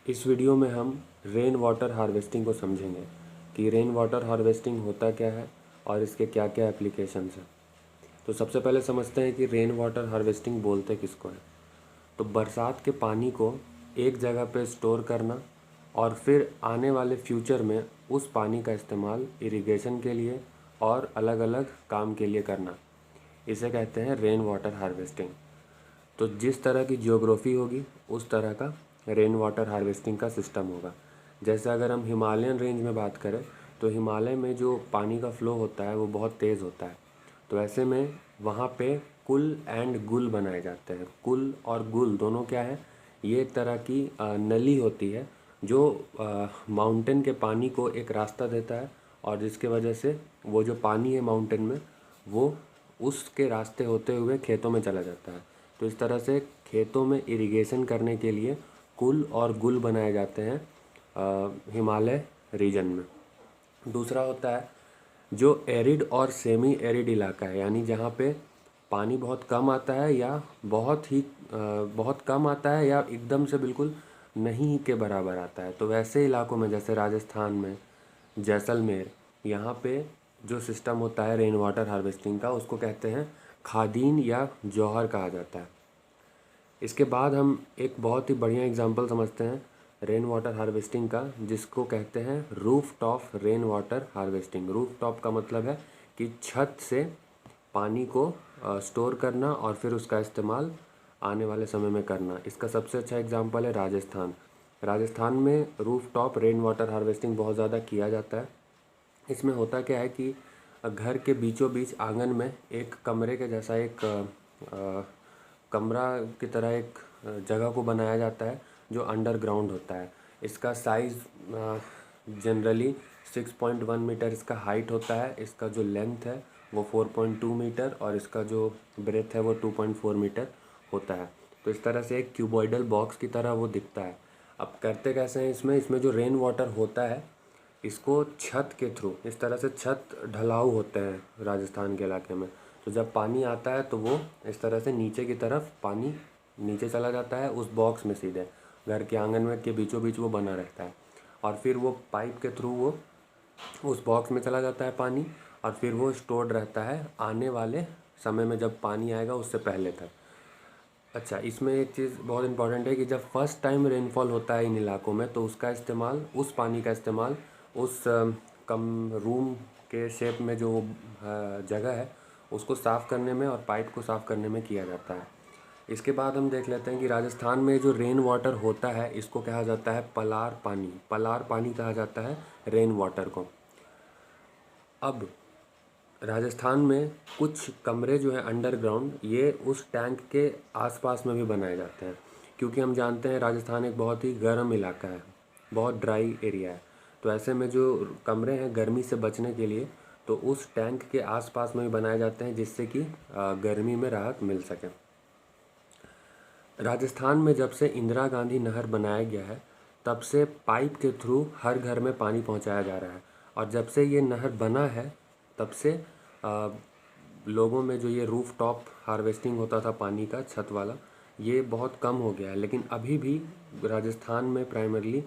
इस वीडियो में हम रेन वाटर हार्वेस्टिंग को समझेंगे कि रेन वाटर हार्वेस्टिंग होता क्या है और इसके क्या क्या एप्लीकेशंस हैं। तो सबसे पहले समझते हैं कि रेन वाटर हार्वेस्टिंग बोलते किसको है। तो बरसात के पानी को एक जगह पे स्टोर करना और फिर आने वाले फ्यूचर में उस पानी का इस्तेमाल इरिगेशन के लिए और अलग अलग काम के लिए करना, इसे कहते हैं रेन वाटर हार्वेस्टिंग। तो जिस तरह की जियोग्राफी होगी उस तरह का रेन वाटर हार्वेस्टिंग का सिस्टम होगा। जैसे अगर हम हिमालयन रेंज में बात करें तो हिमालय में जो पानी का फ़्लो होता है वो बहुत तेज़ होता है। तो ऐसे में वहाँ पे कुल एंड गुल बनाए जाते हैं। कुल और गुल दोनों क्या है, ये एक तरह की नली होती है जो माउंटेन के पानी को एक रास्ता देता है और जिसके वजह से वो जो पानी है माउंटेन में वो उसके रास्ते होते हुए खेतों में चला जाता है। तो इस तरह से खेतों में इरिगेशन करने के लिए कुल और गुल बनाए जाते हैं हिमालय रीजन में। दूसरा होता है जो एरिड और सेमी एरिड इलाका है, यानी जहाँ पे पानी बहुत कम आता है या बहुत कम आता है या एकदम से बिल्कुल नहीं के बराबर आता है। तो वैसे इलाकों में जैसे राजस्थान में, जैसलमेर, यहाँ पे जो सिस्टम होता है रेन वाटर हार्वेस्टिंग का उसको कहते हैं खादीन या जौहर कहा जाता है। इसके बाद हम एक बहुत ही बढ़िया एग्जांपल समझते हैं रेन वाटर हार्वेस्टिंग का, जिसको कहते हैं roof top rain water harvesting. Roof top का मतलब है कि छत से पानी को स्टोर करना और फिर उसका इस्तेमाल आने वाले समय में करना। इसका सबसे अच्छा एग्जांपल है राजस्थान। राजस्थान में roof top rain water harvesting बहुत ज़्यादा किया जाता है। इसमें होता क्या है कि घर के बीचों बीच आंगन में एक कमरे के जैसा एक कमरा की तरह एक जगह को बनाया जाता है जो अंडरग्राउंड होता है। इसका साइज़ जनरली 6.1 मीटर इसका हाइट होता है। इसका जो लेंथ है वो 4.2 मीटर और इसका जो ब्रेथ है वो 2.4 मीटर होता है। तो इस तरह से एक क्यूबॉइडल बॉक्स की तरह वो दिखता है। अब करते कैसे हैं इसमें जो रेन वाटर होता है इसको छत के थ्रू, इस तरह से छत ढलाऊ होते हैं राजस्थान के इलाके में, तो जब पानी आता है तो वो इस तरह से नीचे की तरफ पानी नीचे चला जाता है उस बॉक्स में सीधे घर के आंगन में के बीचों बीच वो बना रहता है और फिर वो पाइप के थ्रू वो उस बॉक्स में चला जाता है पानी और फिर वो स्टोर्ड रहता है आने वाले समय में जब पानी आएगा उससे पहले तक। अच्छा, इसमें एक चीज़ बहुत इंपॉर्टेंट है कि जब फर्स्ट टाइम रेनफॉल होता है इन इलाकों में तो उसका इस्तेमाल, उस पानी का इस्तेमाल उस कम रूम के शेप में जो जगह है उसको साफ़ करने में और पाइप को साफ़ करने में किया जाता है। इसके बाद हम देख लेते हैं कि राजस्थान में जो रेन वाटर होता है इसको कहा जाता है पलार पानी। पलार पानी कहा जाता है रेन वाटर को। अब राजस्थान में कुछ कमरे जो हैं अंडरग्राउंड, ये उस टैंक के आसपास में भी बनाए जाते हैं क्योंकि हम जानते हैं राजस्थान एक बहुत ही गर्म इलाका है, बहुत ड्राई एरिया है। तो ऐसे में जो कमरे हैं गर्मी से बचने के लिए तो उस टैंक के आसपास में भी बनाए जाते हैं जिससे कि गर्मी में राहत मिल सके। राजस्थान में जब से इंदिरा गांधी नहर बनाया गया है तब से पाइप के थ्रू हर घर में पानी पहुंचाया जा रहा है और जब से ये नहर बना है तब से आ, लोगों में जो ये रूफ टॉप हार्वेस्टिंग होता था पानी का छत वाला, ये बहुत कम हो गया है। लेकिन अभी भी राजस्थान में प्राइमरली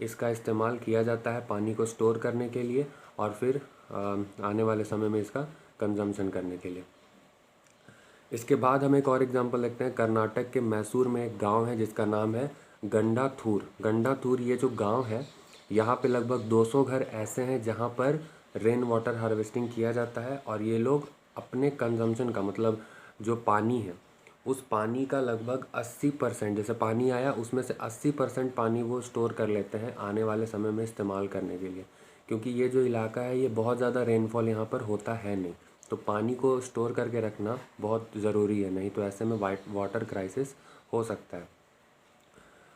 इसका इस्तेमाल किया जाता है पानी को स्टोर करने के लिए और फिर आने वाले समय में इसका कंजम्पशन करने के लिए। इसके बाद हम एक और एग्जांपल देखते हैं। कर्नाटक के मैसूर में एक गांव है जिसका नाम है गंडाथूर। गंडाथूर ये जो गांव है यहाँ पे लगभग 200 घर ऐसे हैं जहाँ पर रेन वाटर हार्वेस्टिंग किया जाता है और ये लोग अपने कंजम्पशन का मतलब जो पानी है उस पानी का लगभग 80%, जैसे पानी आया उसमें से 80% पानी वो स्टोर कर लेते हैं आने वाले समय में इस्तेमाल करने के लिए, क्योंकि ये जो इलाका है ये बहुत ज़्यादा रेनफॉल यहाँ पर होता है नहीं। तो पानी को स्टोर करके रखना बहुत ज़रूरी है, नहीं तो ऐसे में वाटर क्राइसिस हो सकता है।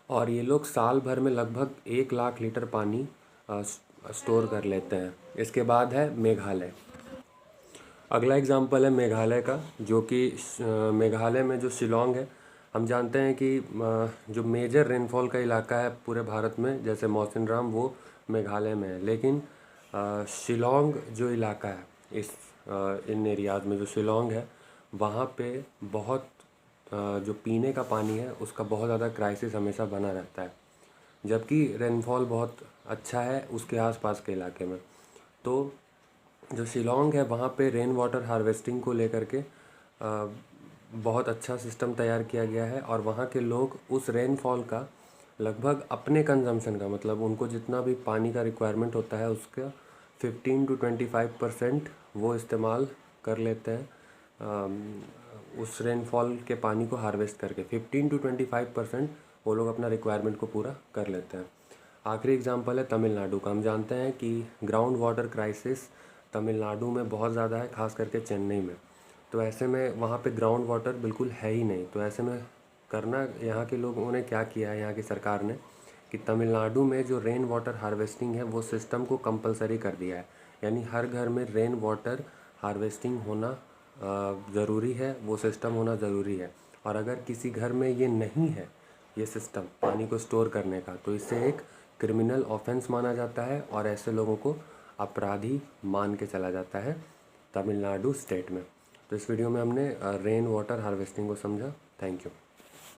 और ये लोग साल भर में लगभग 1 लाख लीटर पानी स्टोर कर लेते हैं। इसके बाद है मेघालय। अगला एग्जांपल है मेघालय का, जो कि मेघालय में जो शिलोंग है, हम जानते हैं कि जो मेजर रेनफॉल का इलाका है पूरे भारत में जैसे मौसिनराम वो मेघालय में है। लेकिन शिलोंग जो इलाका है इस इन एरियाज़ में जो शिलोंग है वहाँ पे बहुत जो पीने का पानी है उसका बहुत ज़्यादा क्राइसिस हमेशा बना रहता है। जबकि रेनफॉल बहुत अच्छा है उसके आसपास के इलाके में। तो जो शिलोंग है वहाँ पे रेन वाटर हार्वेस्टिंग को लेकर के बहुत अच्छा सिस्टम तैयार किया गया है, और वहाँ के लोग उस रेनफॉल का लगभग अपने कंजम्पशन का, मतलब उनको जितना भी पानी का रिक्वायरमेंट होता है उसका 15 to 25% वो इस्तेमाल कर लेते हैं उस रेनफॉल के पानी को हार्वेस्ट करके 15 to 25% वो लोग अपना रिक्वायरमेंट को पूरा कर लेते हैं। आखिरी एग्जांपल है तमिलनाडु का। हम जानते हैं कि ग्राउंड वाटर क्राइसिस तमिलनाडु में बहुत ज़्यादा है, खास करके चेन्नई में। तो ऐसे में वहाँ पे ग्राउंड वाटर बिल्कुल है ही नहीं। तो ऐसे में करना, यहाँ के लोगों ने क्या किया है, यहाँ की सरकार ने, कि तमिलनाडु में जो रेन वाटर हार्वेस्टिंग है वो सिस्टम को कंपलसरी कर दिया है। यानी हर घर में रेन वाटर हार्वेस्टिंग होना ज़रूरी है, वो सिस्टम होना ज़रूरी है। और अगर किसी घर में ये नहीं है, ये सिस्टम पानी को स्टोर करने का, तो इसे एक क्रिमिनल ऑफेंस माना जाता है और ऐसे लोगों को अपराधी मान के चला जाता है तमिलनाडु स्टेट में। तो इस वीडियो में हमने रेन वाटर हार्वेस्टिंग को समझा। Thank you.